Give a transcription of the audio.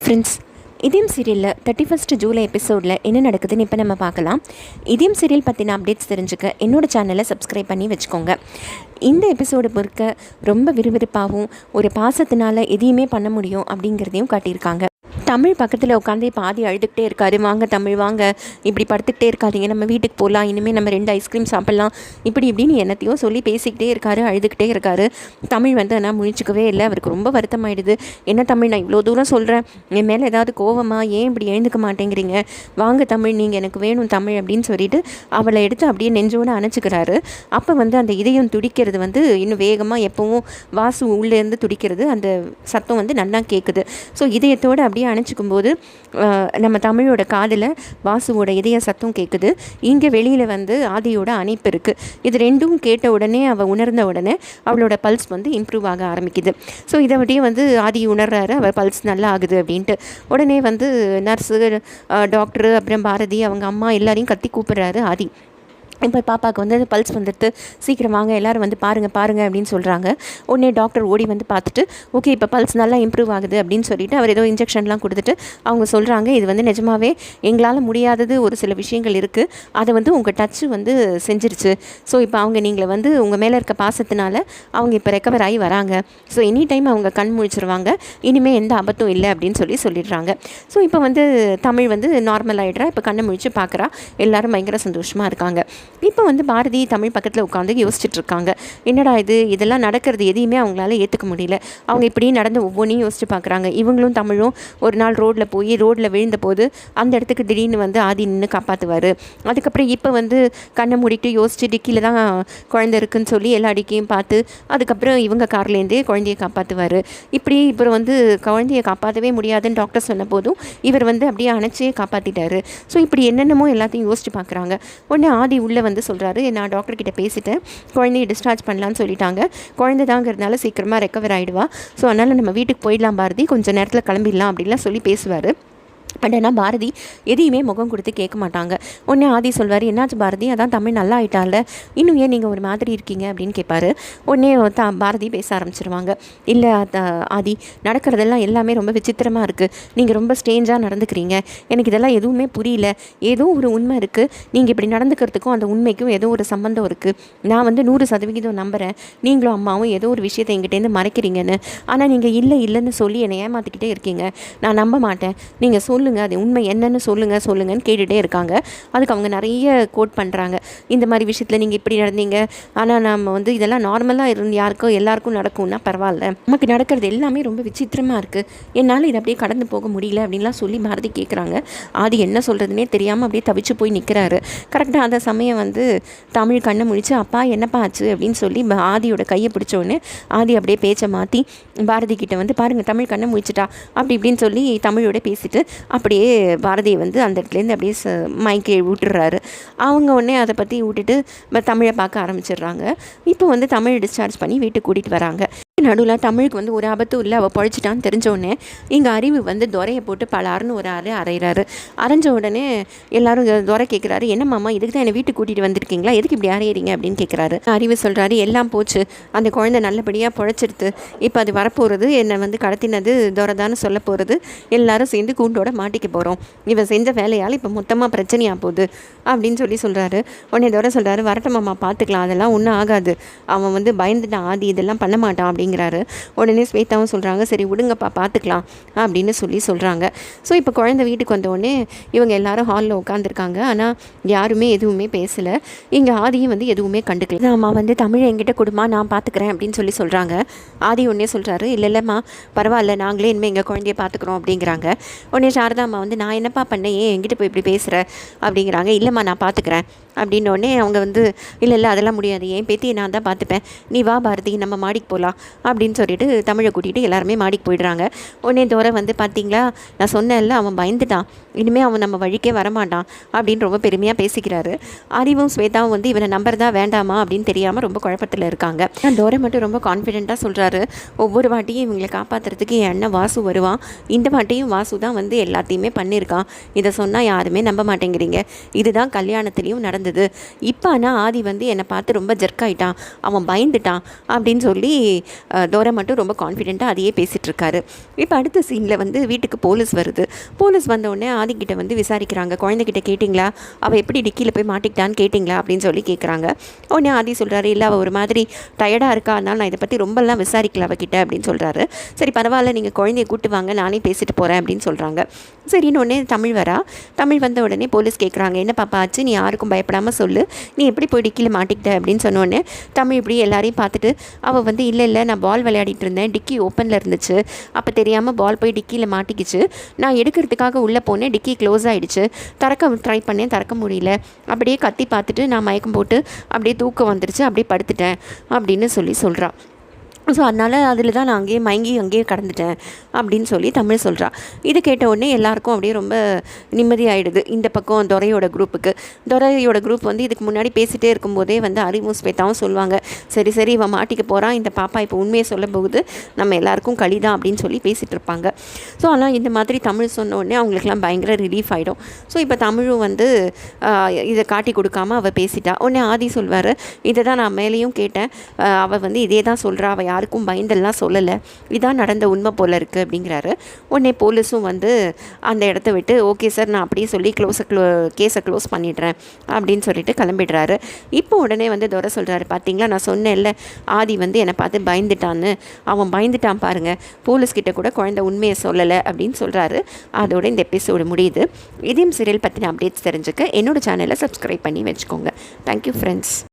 Friends, இதயம் சீரியலில் 31 ஜூலை எபிசோடில் என்ன நடக்குதுன்னு இப்போ நம்ம பார்க்கலாம். இதயம் சீரியல் பற்றின அப்டேட்ஸ் தெரிஞ்சுக்க என்னோடய சேனலை சப்ஸ்கிரைப் பண்ணி வச்சுக்கோங்க. இந்த எபிசோடு பொறுக்க ரொம்ப விறுவிறுப்பாகவும் ஒரு பாசத்தினால எதையுமே பண்ண முடியும் அப்படிங்கிறதையும் காட்டியிருக்காங்க. தமிழ் பக்கத்தில் உட்காந்து பாதி அழுதுகிட்டே இருக்காரு. வாங்க தமிழ் வாங்க, இப்படி படுத்துக்கிட்டே இருக்காதிங்க, நம்ம வீட்டுக்கு போகலாம், இனிமேல் நம்ம 2 ஐஸ்கிரீம் சாப்பிட்லாம், இப்படின்னு என்னத்தையும் சொல்லி பேசிக்கிட்டே இருக்காரு, அழுதுகிட்டே இருக்காரு. தமிழ் வந்து ஆனால் முழிச்சிக்கவே இல்லை. அவருக்கு ரொம்ப வருத்தமாயிடுது. என்ன தமிழ், நான் இவ்வளோ தூரம் சொல்கிறேன், என் மேலே ஏதாவது கோவமா, ஏன் இப்படி எழுந்துக்க மாட்டேங்கிறீங்க, வாங்க தமிழ் நீங்கள் எனக்கு வேணும் தமிழ் அப்படின்னு சொல்லிட்டு அவளை எடுத்து அப்படியே நெஞ்சோடு அணைச்சிக்கிறாரு. அப்போ வந்து அந்த இதயம் துடிக்கிறது வந்து இன்னும் வேகமாக, எப்போவும் வாசு உள்ளேருந்து துடிக்கிறது, அந்த சத்தம் வந்து நல்லா கேட்குது. ஸோ இதயத்தோடு அப்படியே அணைச்சிக்கும் போது நம்ம தமிழோட காதில் வாசுவோட இதய சத்தம் கேட்குது. இங்கே வெளியில் வந்து ஆதியோட அணைப்பு இருக்குது. இது ரெண்டும் கேட்ட உடனே அவள் உணர்ந்த உடனே அவளோட பல்ஸ் வந்து இம்ப்ரூவ் ஆக ஆரம்பிக்குது. ஸோ இதை விட்டே வந்து ஆதி உணர்றாரு, அவர் பல்ஸ் நல்லா ஆகுது அப்படின்ட்டு. உடனே வந்து நர்ஸு, டாக்டரு, அப்புறம் பாரதி, அவங்க அம்மா எல்லாரையும் கத்தி கூப்பிட்றாரு ஆதி. இப்போ பாப்பாவுக்கு வந்து பல்ஸ் வந்துட்டு, சீக்கிரம் வாங்க எல்லோரும் வந்து பாருங்கள் அப்படின்னு சொல்கிறாங்க. உடனே டாக்டர் ஓடி வந்து பார்த்துட்டு, ஓகே இப்போ பல்ஸ் நல்லா இம்ப்ரூவ் ஆகுது அப்படின்னு சொல்லிட்டு அவர் ஏதோ இன்ஜெக்ஷன்லாம் கொடுத்துட்டு அவங்க சொல்கிறாங்க, இது வந்து நிஜமாவே எங்களால் முடியாதது ஒரு சில விஷயங்கள் இருக்குது, அதை வந்து உங்கள் டச்சு வந்து செஞ்சிருச்சு. ஸோ இப்போ அவங்க நீங்களை வந்து உங்கள் மேலே இருக்க பாசத்தினால அவங்க இப்போ ரெக்கவர் ஆகி வராங்க. ஸோ எனி டைம் அவங்க கண் முழிச்சிருவாங்க, இனிமேல் எந்த ஆபத்தும் இல்லை அப்படின்னு சொல்லிடுறாங்க. ஸோ இப்போ வந்து தமிழ் வந்து நார்மல் ஆகிடுறா, இப்போ கண்ணை முழிச்சு பார்க்குறா, எல்லோரும் பயங்கர சந்தோஷமாக இருக்காங்க. இப்போ வந்து பாரதி தமிழ் பக்கத்தில் உட்காந்து யோசிச்சுட்டு இருக்காங்க. என்னடா இதெல்லாம் நடக்கிறது எதையுமே அவங்களால ஏற்றுக்க முடியல. அவங்க இப்படி நடந்து ஒவ்வொன்றையும் யோசிச்சு பார்க்குறாங்க. இவங்களும் தமிழும் ஒரு நாள் ரோட்டில் விழுந்த போது அந்த இடத்துக்கு திடீர்னு வந்து ஆதி நின்று காப்பாற்றுவார். அதுக்கப்புறம் இப்போ வந்து கண்ணை மூடிட்டு யோசிச்சு டிக்கியில் தான் குழந்தை இருக்குன்னு சொல்லி எல்லா டிக்கையும் பார்த்து அதுக்கப்புறம் இவங்க கார்லேருந்தே குழந்தையை காப்பாற்றுவார். இப்படி இப்போ வந்து குழந்தையை காப்பாற்றவே முடியாதுன்னு டாக்டர் சொன்ன போதும் இவர் வந்து அப்படியே அணைச்சே காப்பாற்றிட்டாரு. ஸோ இப்படி என்னென்னமோ எல்லாத்தையும் யோசிச்சு பார்க்குறாங்க. உடனே ஆதி உள்ளே வந்து சொல்கிறாரு, நான் டாக்டர்கிட்ட பேசிட்டேன், குழந்தைய டிஸ்சார்ஜ் பண்ணலான்னு சொல்லிட்டாங்க, குழந்தை தாங்கிறதுனால சீக்கிரமாக ரெக்கவர் ஆகிடுவா, ஸோ அதனால் நம்ம வீட்டுக்கு போயிடலாம் பாரதி, கொஞ்சம் நேரத்தில் கிளம்பிடலாம் அப்படின்லாம் சொல்லி பேசுவார். பட் ஆனால் பாரதி எதையுமே முகம் கொடுத்து கேட்க மாட்டாங்க. உடனே ஆதி சொல்வார், என்னாச்சு பாரதி, அதான் தமிழ் நல்லா ஆகிட்டால, இன்னும் ஏன் நீங்கள் ஒரு மாதிரி இருக்கீங்க அப்படின்னு கேட்பாரு. உடனே பாரதி பேச ஆரம்பிச்சிருவாங்க. இல்லை ஆதி, நடக்கிறதெல்லாம் எல்லாமே ரொம்ப விசித்திரமாக இருக்குது, நீங்கள் ரொம்ப ஸ்ட்ரேஞ்சாக நடந்துக்கிறீங்க, எனக்கு இதெல்லாம் எதுவுமே புரியல, ஏதோ ஒரு உண்மை இருக்குது, நீங்கள் இப்படி நடந்துக்கிறதுக்கும் அந்த உண்மைக்கும் ஏதோ ஒரு சம்மந்தம் இருக்குது, நான் வந்து 100% நம்புகிறேன், நீங்களும் அம்மாவும் ஏதோ ஒரு விஷயத்தை எங்கிட்டேருந்து மறைக்கிறீங்கன்னு, ஆனால் நீங்கள் இல்லைன்னு சொல்லி என்னை ஏமாற்றிக்கிட்டே இருக்கீங்க, நான் நம்ப மாட்டேன், நீங்கள் சொல்லுங்கள், அது உண்மை என்னன்னு சொல்லுங்கன்னு கேட்டுகிட்டே இருக்காங்க. அதுக்கு அவங்க நிறைய கோட் பண்ணுறாங்க. இந்த மாதிரி விஷயத்தில் நீங்கள் இப்படி நடந்தீங்க, ஆனால் நம்ம வந்து இதெல்லாம் நார்மலாக இருந்து எல்லாருக்கும் நடக்கும்னா பரவாயில்ல, நமக்கு நடக்கிறது எல்லாமே ரொம்ப விசித்திரமாக இருக்குது, என்னால் இதை அப்படியே கடந்து போக முடியல அப்படின்லாம் சொல்லி பாரதி கேட்குறாங்க. ஆதி என்ன சொல்கிறதுனே தெரியாமல் அப்படியே தவிச்சு போய் நிற்கிறாரு. கரெக்டாக அந்த சமயம் வந்து தமிழ் கண்ணை முழிச்சு, அப்பா என்னப்பா ஆச்சு அப்படின்னு சொல்லி ஆதியோட கையை பிடிச்சோடனே ஆதி அப்படியே பேச்சை மாற்றி பாரதி கிட்ட வந்து, பாருங்கள் தமிழ் கண்ணை முழிச்சிட்டா அப்படி இப்படின்னு சொல்லி தமிழோட பேசிட்டு அப்படியே பாரதியை வந்து அந்த இடத்துலேருந்து அப்படியே மைக்கை விட்டுறாரு. அவங்க உடனே அதை பற்றி விட்டுட்டு தமிழை பார்க்க ஆரம்பிச்சிடுறாங்க. இப்போ வந்து தமிழ் டிஸ்சார்ஜ் பண்ணி வீட்டுக்கு கூட்டிகிட்டு வராங்க. நடுவில் தமிழுக்கு வந்து ஒரு ஆபத்தும் இல்லை, அவள் பழிச்சிட்டான்னு தெரிஞ்ச இங்கே அறிவு வந்து துரையை போட்டு பலாருன்னு ஒரு அரைகிறாரு. அரைஞ்ச உடனே எல்லாரும் துரை கேட்குறாரு, என்ன மாமா இதுக்கு தான் என்னை வீட்டுக்கு கூட்டிகிட்டு வந்திருக்கீங்களா, எதுக்கு இப்படி அரையிறீங்க அப்படின்னு கேட்குறாரு. அறிவு சொல்கிறாரு, எல்லாம் போச்சு, அந்த குழந்தை நல்லபடியாக பழைச்சிடுது, இப்போ அது வரப்போகிறது, என்னை வந்து கடத்தினது துரைதான்னு சொல்ல போகிறது, எல்லாரும் சேர்ந்து கூண்டோட மாட்டிக்க போகிறோம், இவன் செஞ்ச வேலையால் இப்போ மொத்தமாக பிரச்சனையாக போகுது அப்படின்னு சொல்கிறாரு. உடனே துரை சொல்கிறாரு, வரட்டும் மாமா பார்த்துக்கலாம், அதெல்லாம் ஒன்றும் ஆகாது, அவன் வந்து பயந்துட்டான், ஆதி இதெல்லாம் பண்ண மாட்டான் அப்படிங்கிறாரு. உடனே ஸ்வேதாவும் சொல்கிறாங்க, சரி விடுங்கப்பா பார்த்துக்கலாம் அப்படின்னு சொல்கிறாங்க. ஸோ இப்போ குழந்தை வீட்டுக்கு வந்தோடனே இவங்க எல்லாரும் ஹாலில் உட்காந்துருக்காங்க. ஆனால் யாருமே எதுவுமே பேசலை. இங்கே ஆதியும் வந்து எதுவுமே கண்டுக்கல. அம்மா வந்து தமிழை என்கிட்ட கொடுமா, நான் பார்த்துக்கிறேன் அப்படின்னு சொல்கிறாங்க. ஆதி உடனே சொல்கிறாரு, இல்லைம்மா பரவாயில்ல, நாங்களே இனிமேல் எங்கள் குழந்தைய பார்த்துக்குறோம் அப்படிங்கிறாங்க. உடனே சாரதா அம்மா வந்து, நான் என்னப்பா பண்ணேன், ஏன் என்கிட்ட போய் இப்படி பேசுகிற அப்படிங்கிறாங்க. இல்லைம்மா நான் பார்த்துக்கிறேன் அப்படின்னோடனே அவங்க வந்து, இல்லை அதெல்லாம் முடியாது, என் பேத்தியை நான் தான் பார்த்துப்பேன், நீ வா பாரதி நம்ம மாடிக்கு போகலாம் அப்படின்னு சொல்லிட்டு தமிழை கூட்டிகிட்டு எல்லாருமே மாடிக்கு போயிடுறாங்க. உடனே தோரை வந்து, பார்த்தீங்களா நான் சொன்னேன்ல, அவன் பயந்துட்டான், இனிமேல் அவன் நம்ம வழிக்கே வரமாட்டான் அப்படின்னு ரொம்ப பெருமையாக பேசிக்கிறாரு. அறிவும் ஸ்வேதாவும் வந்து இவனை நம்புறதா வேண்டாமா அப்படின்னு தெரியாமல் ரொம்ப குழப்பத்தில் இருக்காங்க. தோரை மட்டும் ரொம்ப கான்ஃபிடென்ட்டாக சொல்கிறாரு, ஒவ்வொரு வாட்டியும் இவங்களை காப்பாற்றுறதுக்கு என் அண்ணன் வாசு வருவான், இந்த வாட்டியும் வாசு தான் வந்து எல்லாத்தையுமே பண்ணியிருக்கான், இதை சொன்னால் யாருமே நம்ப மாட்டேங்கிறீங்க, இதுதான் கல்யாணத்துலேயும் நடந்தது, இப்போ ஆனால் ஆதி வந்து என்னை பார்த்து ரொம்ப ஜெர்க்காயிட்டான், அவன் பயந்துட்டான் அப்படின்னு சொல்லி தோரை மட்டும் ரொம்ப கான்ஃபிடென்ட்டாக அதையே பேசிகிட்டு இருக்காரு. இப்போ அடுத்த சீனில் வந்து வீட்டுக்கு போலீஸ் வருது. போலீஸ் வந்தவுடனே ஆதிக்கிட்ட வந்து விசாரிக்கிறாங்க. குழந்தைகிட்ட கேட்டிங்களா, அவள் எப்படி டிக்கியில் போய் மாட்டிக்கிட்டான்னு கேட்டிங்களா அப்படின்னு சொல்லி கேட்குறாங்க. உடனே ஆதி சொல்கிறாரு, இல்லை அவள் ஒரு மாதிரி டயர்டாக இருக்கா, அதனால் நான் இதை பற்றி ரொம்பலாம் விசாரிக்கல அவகிட்ட அப்படின்னு சொல்கிறாரு. சரி பரவாயில்ல, நீங்கள் குழந்தைய கூட்டு வாங்க, நானே பேசிட்டு போகிறேன் அப்படின்னு சொல்கிறாங்க. சரின்னு உடனே தமிழ் வரா. தமிழ் வந்த உடனே போலீஸ் கேட்குறாங்க, என்ன பாப்பா ஆச்சு, நீ யாருக்கும் பயப்படாமல் சொல்லு, நீ எப்படி போய் டிக்கியில் மாட்டிக்கிட்ட அப்படின்னு சொன்னோடனே தமிழ் இப்படி எல்லாரையும் பார்த்துட்டு அவள் வந்து இல்லை நான் பால் விளையாடிட்டு இருந்தேன், டிக்கி ஓப்பனில் இருந்துச்சு, அப்போ தெரியாமல் பால் போய் டிக்கியில் மாட்டிக்கிச்சு, நான் எடுக்கிறதுக்காக உள்ளே போனேன், டிக்கி க்ளோஸ் ஆகிடுச்சு, திறக்க ட்ரை பண்ணேன், திறக்க முடியல, அப்படியே கத்தி பார்த்துட்டு நான் மயக்கம் போட்டு அப்படியே தூக்கம் வந்துருச்சு, அப்படியே படுத்துட்டேன் அப்படின்னு சொல்கிறான். ஸோ அதனால் அதில் தான் நான் அங்கேயே கடந்துட்டேன் அப்படின்னு சொல்லி தமிழ் சொல்கிறா. இது கேட்ட உடனே எல்லாருக்கும் அப்படியே ரொம்ப நிம்மதியாகிடுது. இந்த பக்கம் துரையோட குரூப் வந்து இதுக்கு முன்னாடி பேசிகிட்டே இருக்கும்போதே வந்து அறிவும் ஸ்வேதாவும் சொல்லுவாங்க, சரி இவன் மாட்டிக்க போகிறான், இந்த பாப்பா இப்போ உண்மையை சொல்ல போகுது, நம்ம எல்லாருக்கும் களிதான் அப்படின்னு சொல்லி பேசிகிட்டு இருப்பாங்க. ஸோ ஆனால் இந்த மாதிரி தமிழ் சொன்ன உடனே அவங்களுக்குலாம் பயங்கர ரிலீஃப் ஆகிடும். ஸோ இப்போ தமிழும் வந்து இதை காட்டி கொடுக்காம அவள் பேசிட்டா. உடனே ஆதி சொல்வார், இதை தான் நான் மேலேயும் கேட்டேன், அவள் வந்து இதே தான் சொல்கிறா, அவள் யாருக்கும் பயந்தெல்லாம் சொல்லலை, இதான் நடந்த உண்மை போல இருக்குது அப்படிங்கிறாரு. உடனே போலீஸும் வந்து அந்த இடத்த விட்டு ஓகே சார் நான் அப்படியே சொல்லி கேஸை க்ளோஸ் பண்ணிடுறேன் அப்படின்னு சொல்லிட்டு கிளம்பிடுறாரு. இப்போ உடனே வந்து துரை சொல்கிறாரு, பார்த்தீங்களா நான் சொன்னேன்ல, ஆதி வந்து என்னை பார்த்து பயந்துட்டான்னு, அவன் பயந்துட்டான் பாருங்கள், போலீஸ்கிட்ட கூட குழந்தை உண்மையை சொல்லலை அப்படின்னு சொல்கிறாரு. அதோட இந்த எபிசோடு முடியுது. இதயம் சீரியல் பற்றின அப்டேட்ஸ் தெரிஞ்சுக்க என்னோட சேனலை சப்ஸ்கிரைப் பண்ணி வச்சுக்கோங்க. Thank you friends.